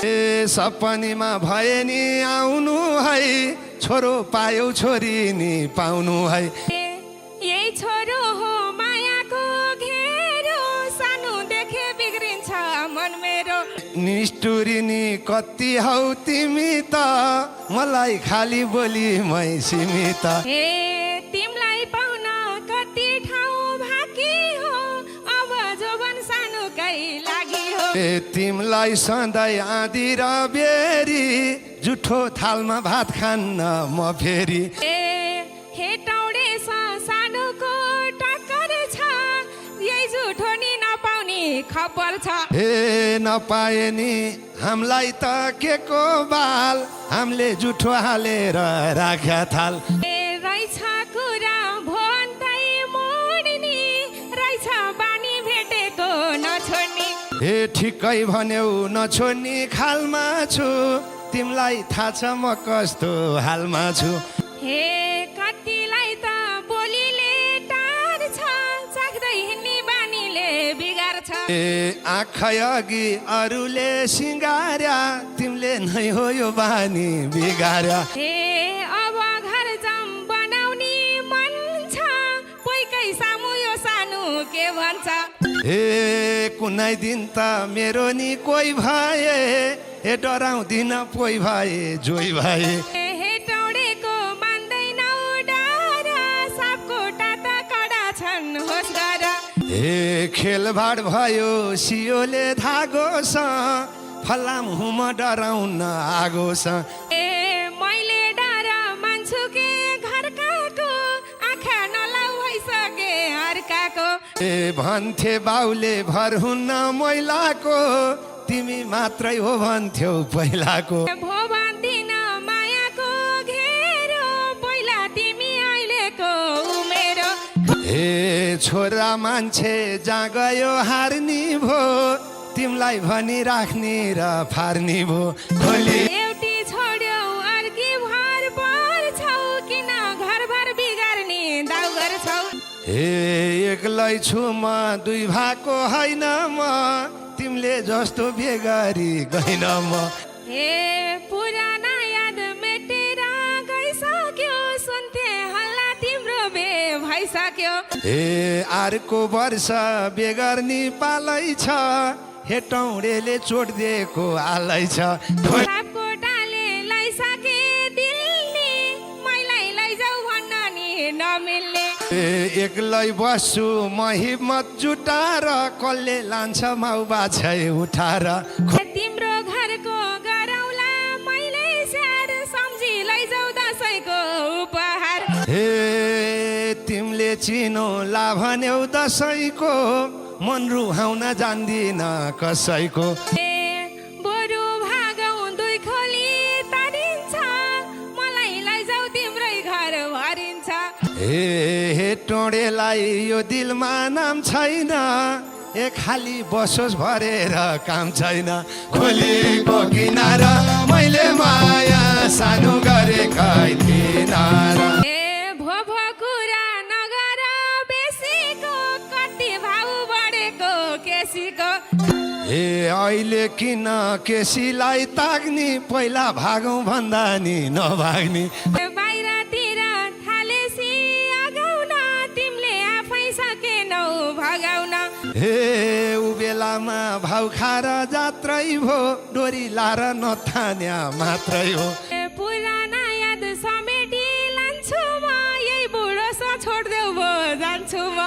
ए सपनीमा भए नि आउनु है, छोरो पायौ छोरी नि पाउनु है। यही छोरो हो मायाको घेरो, सानो देखे बिग्रिन्छ मन मेरो। निष्ठुरी नि कति हौ तिमी त, मलाई खाली बोली मै सीमित। तिमलाई पाउन कति ठाउँ बाँकी हो, अब जोबन सानोकै लागि हो। तिमलाई सधैँ आँधी र बेरी, जुठो थालमा भात खान्न म फेरि। हेटौडे सानोको टक्कर छ, यही जुठो नि नपाउने खबर छ। नपाए नि हामीलाई त के को बाल, हामीले जुठो हालेर राख्या थाल। रहेछ कुरा भन्दै मोड्ने, रहेछ बानी भेटेको नछोड्ने। ठिकै भन्यौ नछोड्ने खालमा छु, तिमीलाई थाहा छ म कस्तो हालमा छु। कतिलाई त बोलीले टार्छ, चाख्दै हिँड्ने बानीले बिगार्छ। आँखै अघि अरूले सिँगार्या, तिमीले नै हो यो बानी बिगार्या। अब घर जाम बनाउने मन छ, पोइकै सामु यो सानो के भन्छ। कुनै दिन त मेरो नि कोही भए, डराउँदिन पोइ भए जोइ भए। हेटौडेको मान्दैनौ डर, सापकोटा त कडा छन् होस गर। खेलभाड भयो सियोले धागोस, फलाम हुम डराउन आगोस। मैले डर मान्छु के घरकाको, आँखा नलाउ भइसके अर्काको। भन्थे बाउले भर हुन्न मैलाको, तिमी मात्रै हो भन्थ्यौ पहिलाको। भो भन्दिन मायाको घेरो, पहिला तिमी अहिलेको उमेरो। छोरा मान्छे जहाँ गयो हार्नी भो, तिमीलाई भनी राख्ने र फार्नी भो। एउटी छोड्यौ अर्की भर पर्छौ, किन घरभर बिगार्ने दाउ गर्छौ। एक्लै छु म दुई भाको होइन म, तिमीले जस्तो बेगरी गइन म। पुराना याद मेटेर गइसक्यो, सुन्थे हल्ला तिम्रो बे भइसक्यो। अर्को वर्ष बेगर्नी पालै छ, हेटौडेले चोट दिएको आलै छ। सापकोटाले लैसके दिल्ली, मैलाई लैजाऊ भन्न नि नमिल्ने। एक्लै बस्छु म हिम्मत जुटाएर, कसले लान्छ माउ बाछै उठाएर। तिम्रो घरको गरौला मैले स्याहार, सम्झी लैजाऊ दसैँको उपहार। तिमीले चिनो ला भन्यौ दसैँको, मन रुहाउन जान्दिन कसैको। बरु भागौ दुई खोली तारिन्छ, मलाई लैजाऊ तिम्रै घर भरिन्छ। हेटौडेलाई यो दिलमा नाम छैन, खाली बसोस् भरेर काम छैन। खोलीको किनारा मैले माया सानो गरेकै थिइन। भो कुरा नगर बेसीको, कति भाउ बढेको केसीको। अहिले किन केसीलाई ताग्ने, पहिला भागौँ भन्दा नि नभाग्ने। बाहिरतिर थालेसी आगाउन, तिमीले आफै सकेनौ भगाउन। उ बेलामा भाउ खाएर जात्रै भो, डोरी लाएर नथान्या मात्रै हो। पुराना याद समेटी लान्छु म, यही बुढो छोड्देऊ भो जान्छु म।